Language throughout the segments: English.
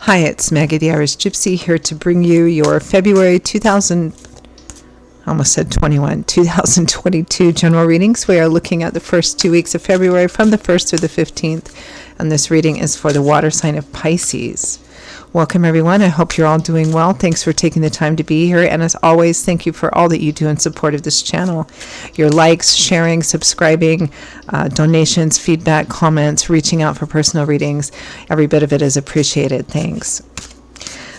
Hi, it's Maggie the Irish Gypsy here to bring you your February 2022 general readings. We are looking at the first 2 weeks of February from the 1st through the 15th, and this reading is for the water sign of Pisces. Welcome, everyone. I hope you're all doing well. Thanks for taking the time to be here. And as always, thank you for all that you do in support of this channel. Your likes, sharing, subscribing, donations, feedback, comments, reaching out for personal readings. Every bit of it is appreciated. Thanks.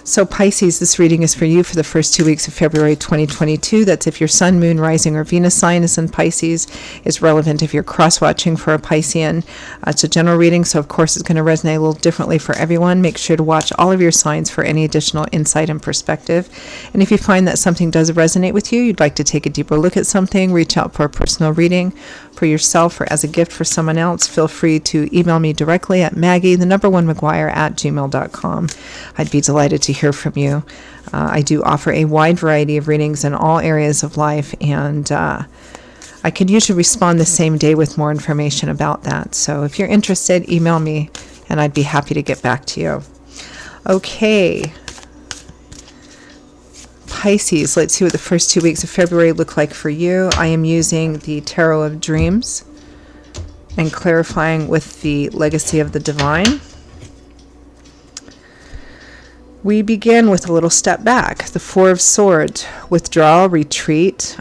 So Pisces, this reading is for you for the first 2 weeks of February 2022. That's if your sun, moon, rising, or Venus sign is in Pisces. It's relevant if you're cross-watching for a Piscean. It's a general reading, so of course it's going to resonate a little differently for everyone. Make sure to watch all of your signs for any additional insight and perspective. And if you find that something does resonate with you, you'd like to take a deeper look at something, reach out for a personal reading for yourself or as a gift for someone else, feel free to email me directly at Maggie1McGuire@gmail.com. I'd be delighted to hear from you. I do offer a wide variety of readings in all areas of life, and I could usually respond the same day with more information about that. So if you're interested, email me, and I'd be happy to get back to you. Okay. Pisces, let's see what the first 2 weeks of February look like for you. I am using the Tarot of Dreams and clarifying with the Legacy of the Divine. We begin with a little step back. The Four of Swords, withdrawal, retreat,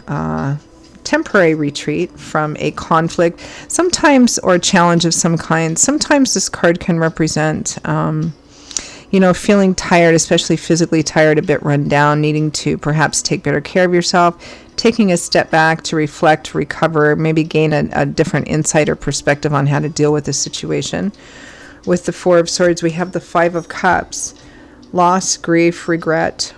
temporary retreat from a conflict, sometimes, or a challenge of some kind. Sometimes this card can represent feeling tired, especially physically tired, a bit run down, needing to perhaps take better care of yourself, taking a step back to reflect, recover, maybe gain a different insight or perspective on how to deal with the situation. With the Four of Swords, we have the Five of Cups, loss, grief, regret.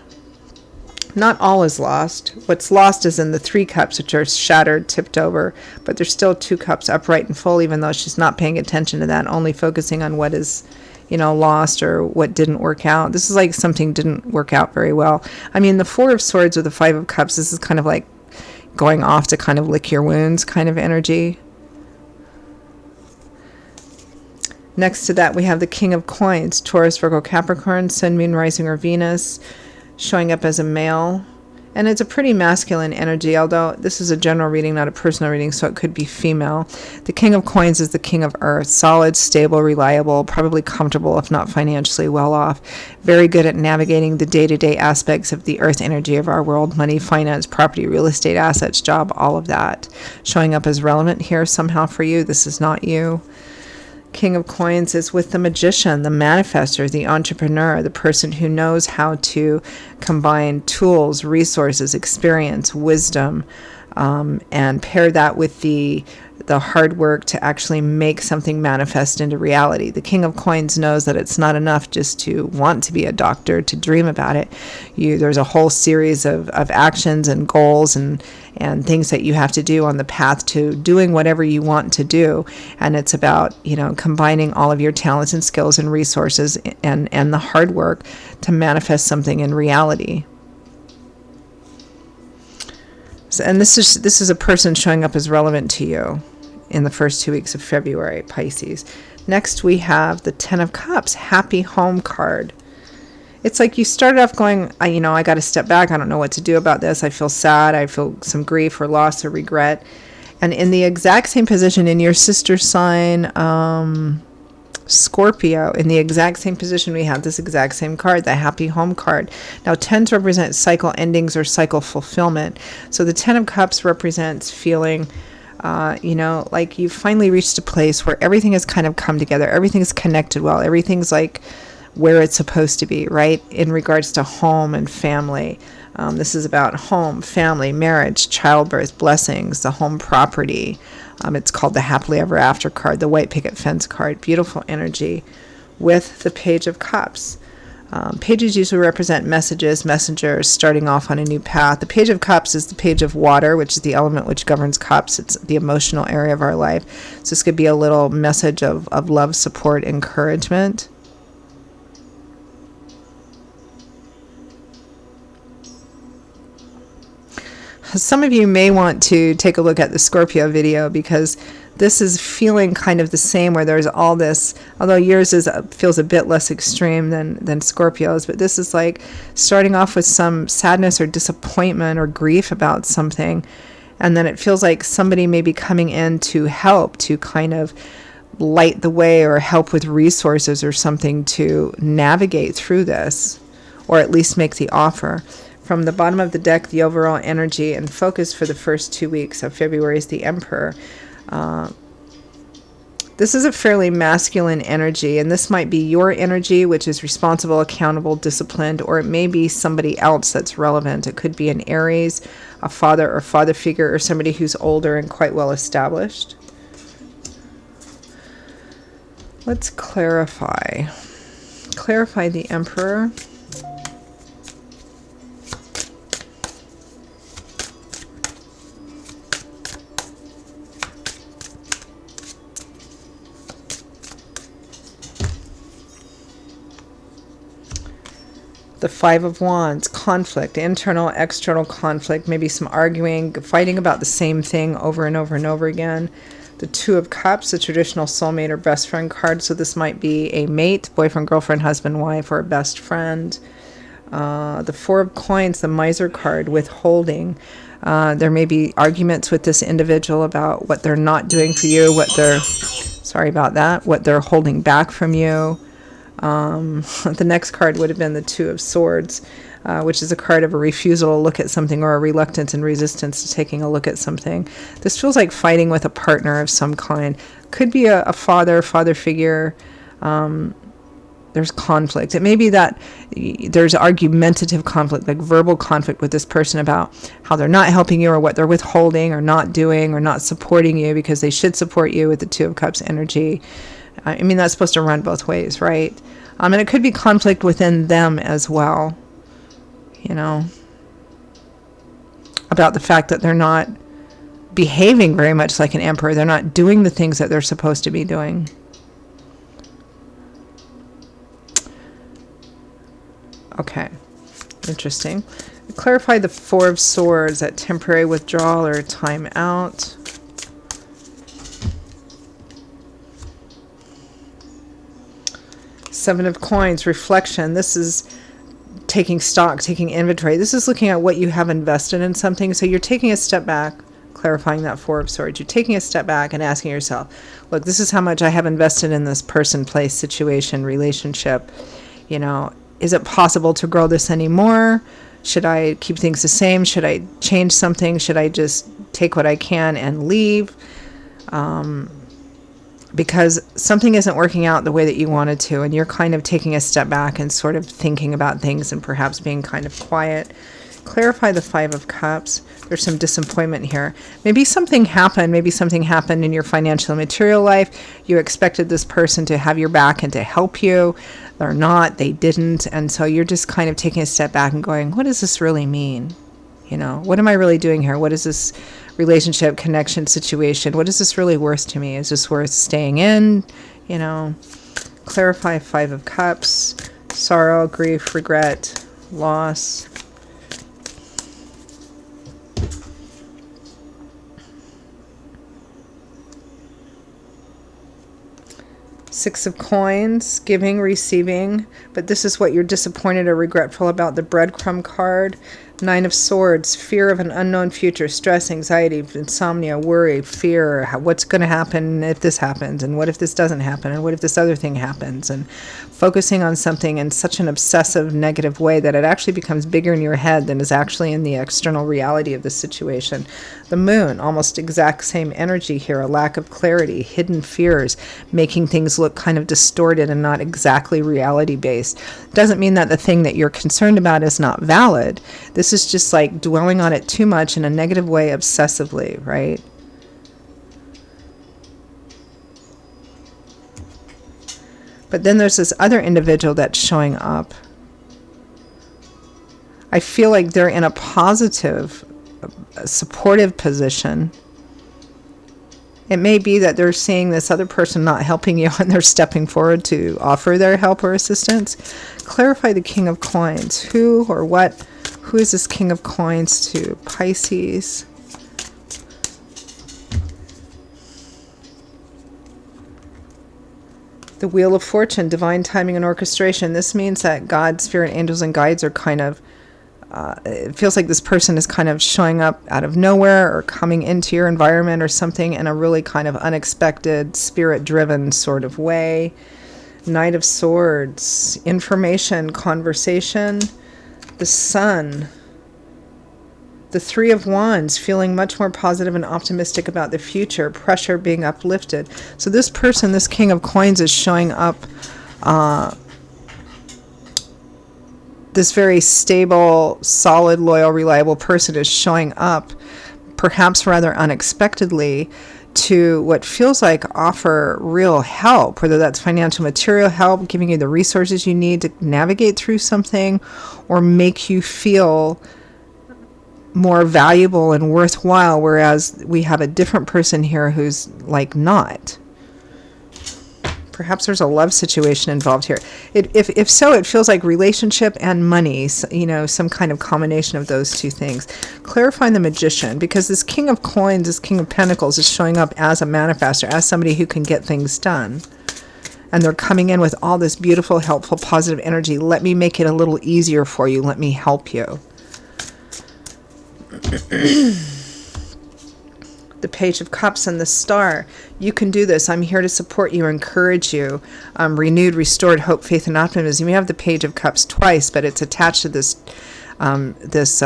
Not all is lost. What's lost is in the Three Cups, which are shattered, tipped over, but there's still two cups upright and full, even though she's not paying attention to that, only focusing on what is lost or what didn't work out. This is like something didn't work out very well. I mean, the Four of Swords with the Five of Cups, this is kind of like going off to kind of lick your wounds kind of energy. Next to that, we have the King of Coins, Taurus, Virgo, Capricorn, Sun, Moon, Rising, or Venus, showing up as a male. And it's a pretty masculine energy, although this is a general reading, not a personal reading, so it could be female. The King of Coins is the King of Earth, solid, stable, reliable, probably comfortable, if not financially well off. Very good at navigating the day-to-day aspects of the earth energy of our world, money, finance, property, real estate, assets, job, all of that. Showing up as relevant here somehow for you. This is not you. King of Coins is with the magician, the manifester, the entrepreneur, the person who knows how to combine tools, resources, experience, wisdom, and pair that with the hard work to actually make something manifest into reality. The King of Coins knows that it's not enough just to want to be a doctor, to dream about it. There's a whole series of actions and goals and things that you have to do on the path to doing whatever you want to do. And it's about, combining all of your talents and skills and resources and the hard work to manifest something in reality. So, and this is a person showing up as relevant to you in the first 2 weeks of February, Pisces. Next, we have the Ten of Cups, Happy Home card. It's like you started off going, I got to step back. I don't know what to do about this. I feel sad. I feel some grief or loss or regret. And in the exact same position in your sister sign, Scorpio, in the exact same position, we have this exact same card, the Happy Home card. Now, tens represent cycle endings or cycle fulfillment. So the Ten of Cups represents feeling like you've finally reached a place where everything has kind of come together. Everything's connected well. Everything's like where it's supposed to be, right? In regards to home and family. This is about home, family, marriage, childbirth, blessings, the home property. It's called the Happily Ever After card, the white picket fence card. Beautiful energy with the Page of Cups. Pages usually represent messages, messengers, starting off on a new path. The Page of Cups is the page of water, which is the element which governs cups. It's the emotional area of our life. So this could be a little message of love, support, encouragement. Some of you may want to take a look at the Scorpio video because this is feeling kind of the same, where there's all this, although yours feels a bit less extreme than Scorpio's, but this is like starting off with some sadness or disappointment or grief about something, and then it feels like somebody may be coming in to help, to kind of light the way or help with resources or something to navigate through this, or at least make the offer. From the bottom of the deck, the overall energy and focus for the first 2 weeks of February is the Emperor. This is a fairly masculine energy, and this might be your energy, which is responsible, accountable, disciplined, or it may be somebody else that's relevant. It could be an Aries, a father or father figure, or somebody who's older and quite well established. Let's clarify. Clarify the Emperor. The Five of Wands, conflict, internal, external conflict, maybe some arguing, fighting about the same thing over and over and over again. The Two of Cups, the traditional soulmate or best friend card. So this might be a mate, boyfriend, girlfriend, husband, wife, or a best friend. The Four of Coins, the miser card, withholding. There may be arguments with this individual about what they're not doing for you, what they're holding back from you. The next card would have been the Two of Swords, which is a card of a refusal to look at something, or a reluctance and resistance to taking a look at something. This feels like fighting with a partner of some kind. Could be a father figure. There's conflict. It may be that there's argumentative conflict, like verbal conflict with this person about how they're not helping you, or what they're withholding or not doing or not supporting you because they should support you with the Two of Cups energy. I mean, that's supposed to run both ways, right? And it could be conflict within them as well, about the fact that they're not behaving very much like an emperor. They're not doing the things that they're supposed to be doing. Okay, interesting. Clarify the Four of Swords, that temporary withdrawal or time out. Seven of Coins, reflection. This is taking stock, taking inventory. This is looking at what you have invested in something. So you're taking a step back, clarifying that Four of Swords. You're taking a step back and asking yourself, look, this is how much I have invested in this person, place, situation, relationship. Is it possible to grow this anymore? Should I keep things the same? Should I change something? Should I just take what I can and leave? Because something isn't working out the way that you wanted to, and you're kind of taking a step back and sort of thinking about things and perhaps being kind of quiet. Clarify the Five of Cups. There's some disappointment here. Maybe something happened in your financial and material life. You expected this person to have your back and to help you. They're not, they didn't. And so you're just kind of taking a step back and going, what does this really mean? What am I really doing here? What is this relationship, connection, situation? What is this really worth to me? Is this worth staying in? Clarify Five of Cups, sorrow, grief, regret, loss. Six of Coins, giving, receiving, but this is what you're disappointed or regretful about, the breadcrumb card. Nine of Swords, fear of an unknown future, stress, anxiety, insomnia, worry, fear. What's going to happen if this happens? And what if this doesn't happen? And what if this other thing happens? And focusing on something in such an obsessive, negative way that it actually becomes bigger in your head than is actually in the external reality of the situation. The Moon, almost exact same energy here, a lack of clarity, hidden fears, making things look kind of distorted and not exactly reality-based. Doesn't mean that the thing that you're concerned about is not valid. This is just like dwelling on it too much in a negative way, obsessively, right? But then there's this other individual that's showing up. I feel like they're in a positive, supportive position. It may be that they're seeing this other person not helping you and they're stepping forward to offer their help or assistance. Clarify the King of Coins. Who or what? Who is this King of Coins to? Pisces. The Wheel of Fortune, divine timing and orchestration. This means that God, spirit, angels, and guides are kind of, it feels like this person is kind of showing up out of nowhere or coming into your environment or something in a really kind of unexpected, spirit-driven sort of way. Knight of Swords, information, conversation. The Sun. The Three of Wands, feeling much more positive and optimistic about the future, pressure being uplifted. So this person, this King of Coins, is showing up, this very stable, solid, loyal, reliable person is showing up, perhaps rather unexpectedly, to what feels like offer real help, whether that's financial, material help, giving you the resources you need to navigate through something, or make you feel more valuable and worthwhile, whereas we have a different person here who's like not. Perhaps there's a love situation involved here. If so, it feels like relationship and money, some kind of combination of those two things. Clarifying the Magician, because this King of Coins, this King of Pentacles is showing up as a manifestor, as somebody who can get things done. And they're coming in with all this beautiful, helpful, positive energy. Let me make it a little easier for you. Let me help you. The Page of Cups and the Star. You can do this. I'm here to support you, encourage you. Renewed, restored hope, faith, and optimism. You have the Page of Cups twice, but it's attached to this Taurus,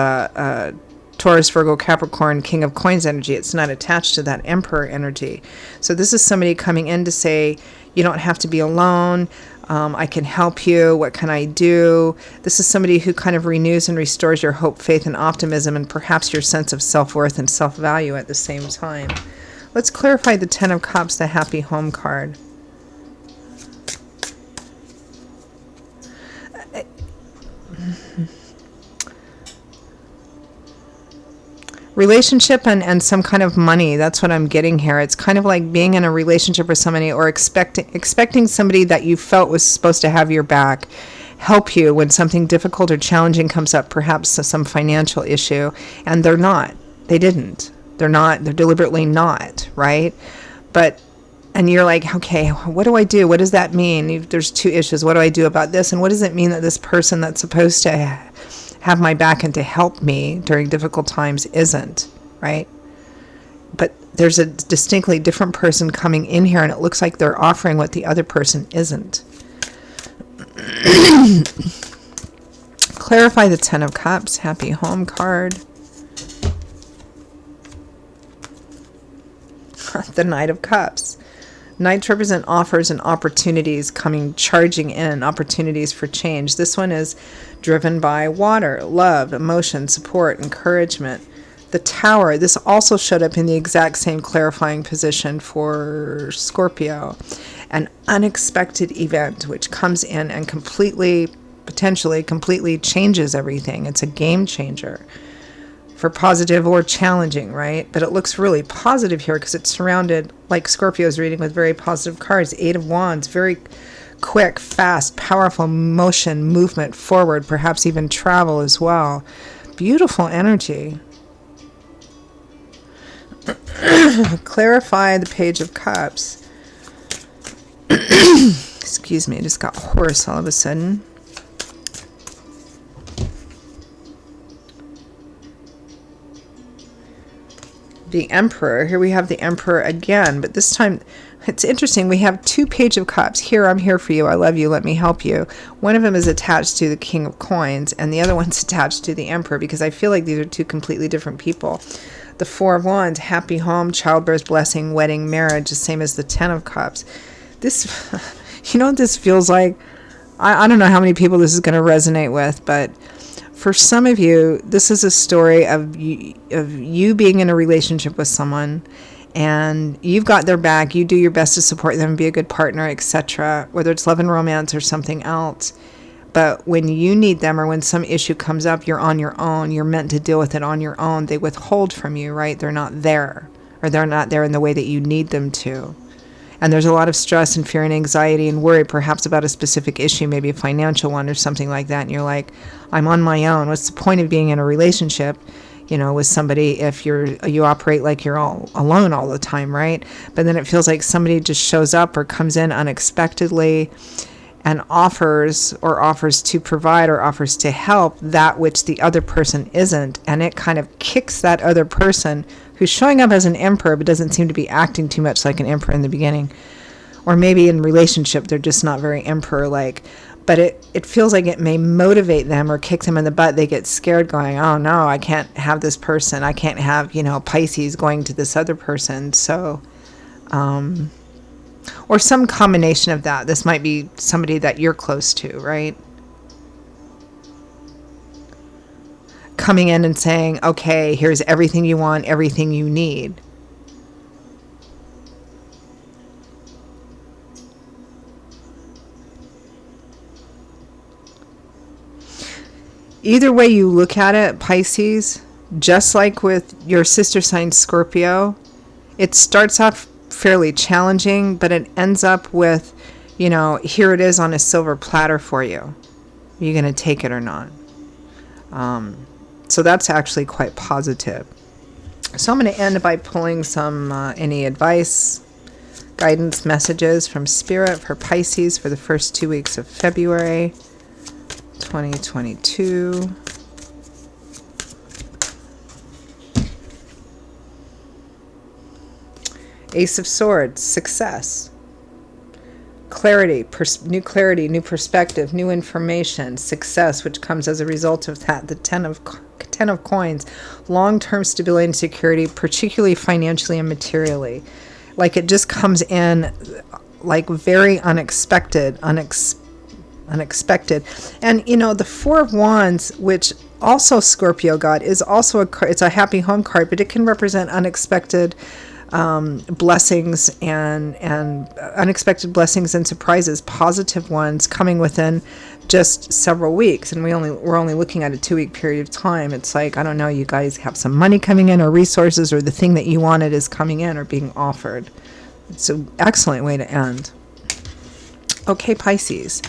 Virgo, Capricorn, King of Coins energy. It's not attached to that Emperor energy. So this is somebody coming in to say, you don't have to be alone. I can help you. What can I do? This is somebody who kind of renews and restores your hope, faith, and optimism, and perhaps your sense of self-worth and self-value at the same time. Let's clarify the Ten of Cups, the Happy Home card. Relationship and some kind of money. That's what I'm getting here. It's kind of like being in a relationship with somebody, or expecting somebody that you felt was supposed to have your back, help you when something difficult or challenging comes up, perhaps some financial issue, and they're not. They didn't. They're not. They're deliberately not, right? And you're like, okay, what do I do? What does that mean? There's two issues. What do I do about this? And what does it mean that this person that's supposed to have my back and to help me during difficult times isn't, right? But there's a distinctly different person coming in here, and it looks like they're offering what the other person isn't. Clarify the Ten of Cups, Happy Home card. The Knight of Cups. Knights represent offers and opportunities coming charging in, opportunities for change. This one is driven by water, love, emotion, support, encouragement. The Tower, this also showed up in the exact same clarifying position for Scorpio. An unexpected event which comes in and potentially completely changes everything. It's a game changer. For positive or challenging, right? But it looks really positive here because it's surrounded, like Scorpio's reading, with very positive cards. Eight of Wands, very quick, fast, powerful motion, movement forward, perhaps even travel as well. Beautiful energy. Clarify the Page of Cups. Excuse me, I just got hoarse all of a sudden. The Emperor. Here we have the Emperor again, but this time it's interesting. We have two Page of Cups. Here, I'm here for you. I love you. Let me help you. One of them is attached to the King of Coins, and the other one's attached to the Emperor, because I feel like these are two completely different people. The Four of Wands, happy home, childbirth, blessing, wedding, marriage, the same as the Ten of Cups. This, you know what this feels like? I don't know how many people this is going to resonate with, but for some of you, this is a story of you being in a relationship with someone, and you've got their back. You do your best to support them, be a good partner, etc., whether it's love and romance or something else. But when you need them, or when some issue comes up, you're on your own. You're meant to deal with it on your own. They withhold from you, right? They're not there, or they're not there in the way that you need them to. And there's a lot of stress and fear and anxiety and worry, perhaps about a specific issue, maybe a financial one or something like that. And you're like, I'm on my own. What's the point of being in a relationship? with somebody if you operate like you're all alone all the time, right? But then it feels like somebody just shows up or comes in unexpectedly and offers to provide or offers to help that which the other person isn't. And it kind of kicks that other person who's showing up as an emperor but doesn't seem to be acting too much like an emperor in the beginning. Or maybe in relationship, they're just not very emperor-like. But it feels like it may motivate them or kick them in the butt. They get scared going, oh no, I can't have this person. I can't have, Pisces going to this other person. So, or some combination of that. This might be somebody that you're close to, right? Coming in and saying, okay, here's everything you want, everything you need. Either way you look at it, Pisces, just like with your sister sign Scorpio, it starts off fairly challenging, but it ends up with, here it is on a silver platter for you. Are you going to take it or not? So that's actually quite positive. So I'm going to end by pulling some any advice, guidance messages from Spirit for Pisces for the first 2 weeks of February 2022. Ace of Swords, success. Clarity, new perspective, new information, success, which comes as a result of that. The Ten of Coins, long-term stability and security, particularly financially and materially. Like it just comes in like very unexpected. And the Four of Wands, which also Scorpio got, is also it's a happy home card, but it can represent unexpected blessings and unexpected blessings and surprises, positive ones coming within just several weeks. And we're only looking at a 2-week period of time. It's like, I don't know, you guys have some money coming in or resources, or the thing that you wanted is coming in or being offered. It's an excellent way to end. Okay, Pisces.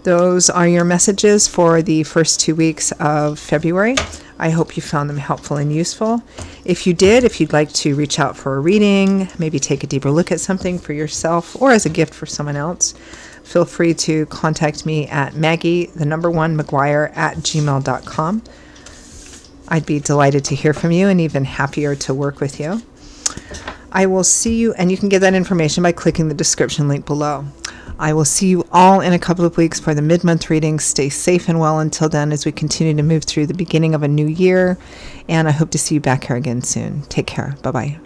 Those are your messages for the first 2 weeks of February. I hope you found them helpful and useful. If you did, if you'd like to reach out for a reading, maybe take a deeper look at something for yourself or as a gift for someone else, feel free to contact me at Maggie1McGuire@gmail.com. I'd be delighted to hear from you and even happier to work with you. I will see you, and you can get that information by clicking the description link below. I will see you all in a couple of weeks for the mid-month readings. Stay safe and well until then as we continue to move through the beginning of a new year. And I hope to see you back here again soon. Take care. Bye-bye.